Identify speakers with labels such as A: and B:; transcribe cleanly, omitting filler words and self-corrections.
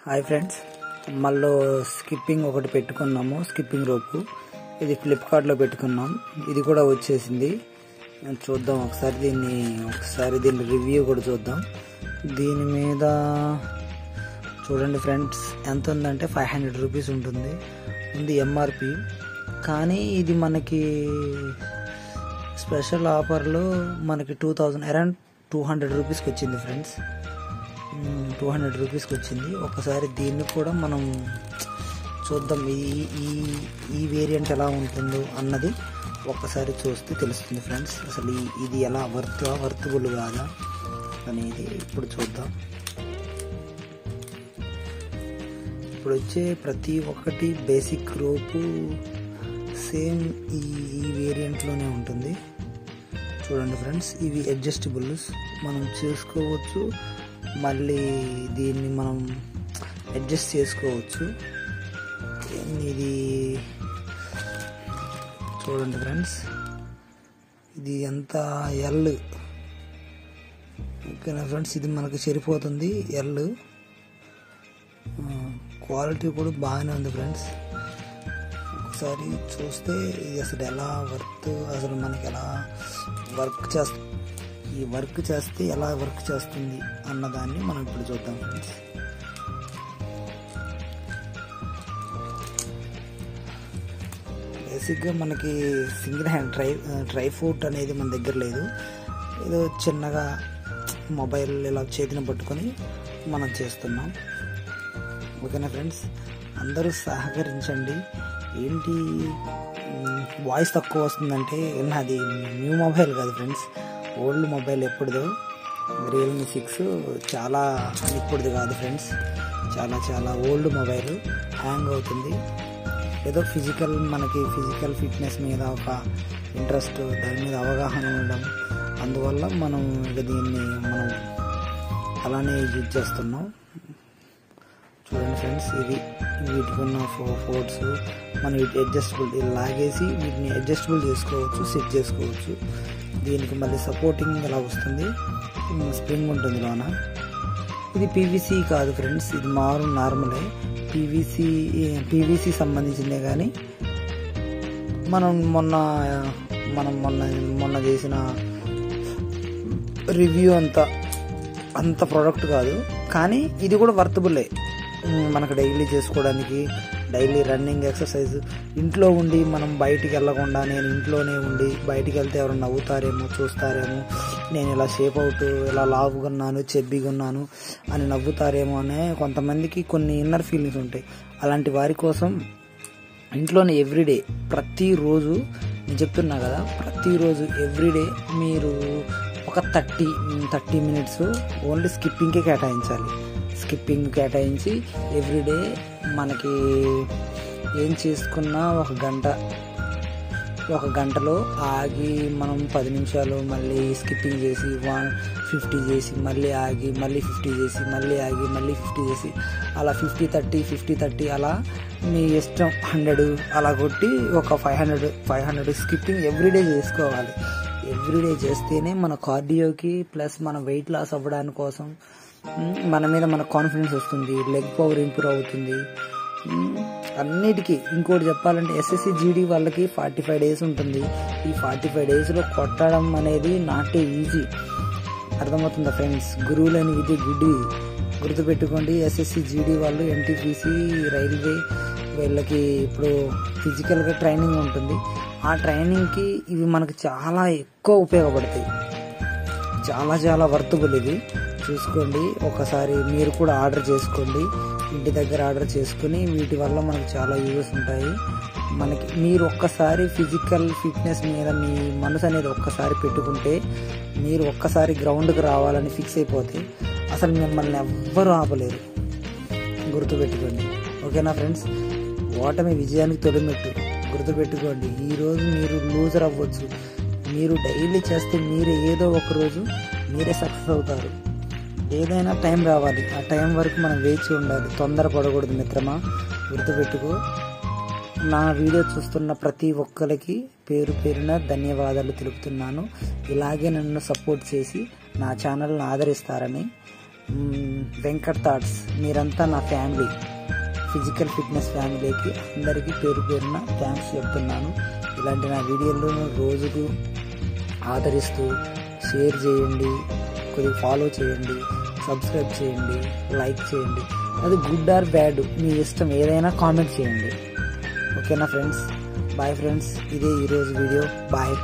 A: Hi friends, మళ్ళీ skipping ఒకటి పెట్టుకున్నాము. స్కిప్పింగ్ రోపు ఇది ఫ్లిప్కార్ట్లో పెట్టుకున్నాం. ఇది కూడా వచ్చేసింది. చూద్దాం ఒకసారి దీని రివ్యూ కూడా చూద్దాం. దీని మీద చూడండి ఫ్రెండ్స్, ఎంత ఉందంటే 500 రూపీస్ ఉంటుంది ఎంఆర్పి. కానీ ఇది మనకి స్పెషల్ ఆఫర్లో మనకి అరౌండ్ 200 రూపీస్కి వచ్చింది ఫ్రెండ్స్. 200 రూపీస్కి వచ్చింది. ఒకసారి దీన్ని కూడా మనం చూద్దాం, ఈ వేరియంట్ ఎలా ఉంటుందో అన్నది ఒక్కసారి చూస్తే తెలుస్తుంది ఫ్రెండ్స్. అసలు ఇది ఎలా వర్తబుల్ కాదా అనేది ఇప్పుడు చూద్దాం. ఇప్పుడు వచ్చే ప్రతి ఒక్కటి బేసిక్ రోపు సేమ్ ఈ వేరియంట్లోనే ఉంటుంది. చూడండి ఫ్రెండ్స్, ఇవి అడ్జస్టబుల్స్ మనం చేసుకోవచ్చు, మళ్ళీ దీన్ని మనం అడ్జస్ట్ చేసుకోవచ్చు. ఇది చూడండి ఫ్రెండ్స్, ఇది ఎంత ఎల్. ఓకేనా ఫ్రెండ్స్, ఇది మనకి సరిపోతుంది ఎల్. క్వాలిటీ కూడా బాగానే ఉంది ఫ్రెండ్స్. ఒకసారి చూస్తే ఇది అసలు ఎలా అసలు మనకి ఎలా వర్క్ చేస్తే ఎలా వర్క్ చేస్తుంది అన్నదాన్ని మనం ఇప్పుడు చూద్దాం ఫ్రెండ్స్. బేసిక్గా మనకి సింగిల్ హ్యాండ్ ట్రై ఫుట్ అనేది మన దగ్గర లేదు. ఏదో చిన్నగా మొబైల్ ఇలా చేతిని పట్టుకొని మనం చేస్తున్నాం. ఓకేనా ఫ్రెండ్స్, అందరూ సహకరించండి. ఏంటి వాయిస్ తక్కువ వస్తుందంటే, నాది న్యూ మొబైల్ కాదు ఫ్రెండ్స్, ఓల్డ్ మొబైల్. ఎప్పుడుదో రియల్మీ 6, చాలా ఇప్పుడుది కాదు ఫ్రెండ్స్, చాలా ఓల్డ్ మొబైల్. హ్యాంగ్ అవుతుంది. ఏదో మనకి ఫిజికల్ ఫిట్నెస్ మీద ఒక ఇంట్రెస్ట్, దాని మీద అవగాహన ఉండడం, అందువల్ల మనం దీన్ని అలానే యూజ్ చేస్తున్నాం. చూడండి ఫ్రెండ్స్, వీటికి ఉన్న ఫోర్స్ మనం అడ్జస్టబుల్ లాగేసి వీటిని అడ్జస్టబుల్ చేసుకోవచ్చు, సెట్ చేసుకోవచ్చు. దీనికి మళ్ళీ సపోర్టింగ్ ఇలా వస్తుంది, స్ప్రింగ్ ఉంటుంది లోన. ఇది పీవీసీ కాదు ఫ్రెండ్స్, ఇది నార్మలే. పీవీసీ సంబంధించిందే. కానీ మనం మొన్న చేసిన రివ్యూ అంత ప్రోడక్ట్ కాదు, కానీ ఇది కూడా వర్తబుల్లే. మనకు డైలీ చేసుకోవడానికి, డైలీ రన్నింగ్ ఎక్సర్సైజ్, ఇంట్లో ఉండి మనం బయటికి వెళ్ళకుండా, నేను ఇంట్లోనే ఉండి బయటికి వెళ్తే ఎవరు నవ్వుతారేమో, చూస్తారేమో, నేను ఇలా షేప్ అవుట్, ఇలా లావుగా ఉన్నాను, చెబ్బిగా ఉన్నాను అని నవ్వుతారేమో అనే కొంతమందికి కొన్ని ఇన్నర్ ఫీలింగ్స్ ఉంటాయి. అలాంటి వారి కోసం ఇంట్లోనే ఎవ్రీడే, ప్రతిరోజు నేను చెప్తున్నా కదా, ప్రతిరోజు ఎవ్రీడే మీరు ఒక 30 మినిట్స్ ఓన్లీ స్కిప్పింగ్కే కేటాయించాలి. స్కిప్పింగ్ కేటాయించి ఎవ్రీడే మనకి ఏం చేసుకున్నా ఒక గంటలో ఆగి మనం 10 నిమిషాలు మళ్ళీ స్కిప్పింగ్ చేసి 50 చేసి మళ్ళీ ఆగి, మళ్ళీ 50 చేసి మళ్ళీ ఆగి, మళ్ళీ 50 చేసి అలా 50-30 అలా మీ ఇష్టం 100 అలా కొట్టి ఒక 500 స్కిప్పింగ్ ఎవ్రీడే చేసుకోవాలి. ఎవ్రీడే చేస్తేనే మన కార్డియోకి ప్లస్ మన వెయిట్ లాస్ అవ్వడానికి కోసం మన మీద మన కాన్ఫిడెన్స్ వస్తుంది, లెగ్ పవర్ ఇంప్రూవ్ అవుతుంది అన్నిటికీ. ఇంకోటి చెప్పాలంటే ఎస్ఎస్సి జీడీ వాళ్ళకి 45 డేస్ ఉంటుంది. ఈ 45 డేస్లో కొట్టడం అనేది నాట్ ఈజీ. అర్థమవుతుందా ఫ్రెండ్స్? గురువులని విద్య గుడ్డి, గుర్తుపెట్టుకోండి. ఎస్ఎస్సి జీడీ వాళ్ళు, ఎన్టీపీసీ, రైల్వే వీళ్ళకి ఇప్పుడు ఫిజికల్గా ట్రైనింగ్ ఉంటుంది. ఆ ట్రైనింగ్కి ఇవి మనకు చాలా ఎక్కువ ఉపయోగపడతాయి. చాలా వర్తబుల్ ఇది. చూసుకోండి, ఒకసారి మీరు కూడా ఆర్డర్ చేసుకోండి, ఇంటి దగ్గర ఆర్డర్ చేసుకుని. వీటి వల్ల మనకు చాలా యూజెస్ ఉంటాయి. మీరు ఒక్కసారి ఫిజికల్ ఫిట్నెస్ మీద మీ మనసు అనేది ఒక్కసారి పెట్టుకుంటే, మీరు ఒక్కసారి గ్రౌండ్కి రావాలని ఫిక్స్ అయిపోతే అసలు మిమ్మల్ని ఎవ్వరూ ఆపలేరు. గుర్తుపెట్టుకోండి. ఓకేనా ఫ్రెండ్స్? ఓటమి విజయానికి తొలిమెట్టు. గుర్తుపెట్టుకోండి. ఈరోజు మీరు లూజర్ అవ్వచ్చు, మీరు డైలీ చేస్తే మీరే ఏదో ఒక రోజు మీరే సక్సెస్ అవుతారు. ఏదైనా టైం రావాలి, ఆ టైం వరకు మనం వేచి ఉండాలి, తొందరపడకూడదు మిత్రమా. గుర్తుపెట్టుకో. నా వీడియో చూస్తున్న ప్రతి ఒక్కరికి పేరున ధన్యవాదాలు తెలుపుతున్నాను. ఇలాగే నన్ను సపోర్ట్ చేసి నా ఛానల్ని ఆదరిస్తారని వెంకట్ థాట్స్, మీరంతా నా ఫ్యామిలీ, ఫిజికల్ ఫిట్నెస్ ఫ్యామిలీకి అందరికీ పేరు పేరున థ్యాంక్స్ చెప్తున్నాను. ఇలాంటి నా వీడియోలను రోజుకు ఆదరిస్తూ షేర్ చేయండి, కొద్దిగా ఫాలో చేయండి, సబ్స్క్రైబ్ చేయండి, లైక్ చేయండి. అది గుడ్ ఆర్ బ్యాడ్ మీ ఇష్టం, ఏదైనా కామెంట్ చేయండి. ఓకేనా ఫ్రెండ్స్? బాయ్ ఫ్రెండ్స్, ఇదే ఈరోజు వీడియో. బాయ్.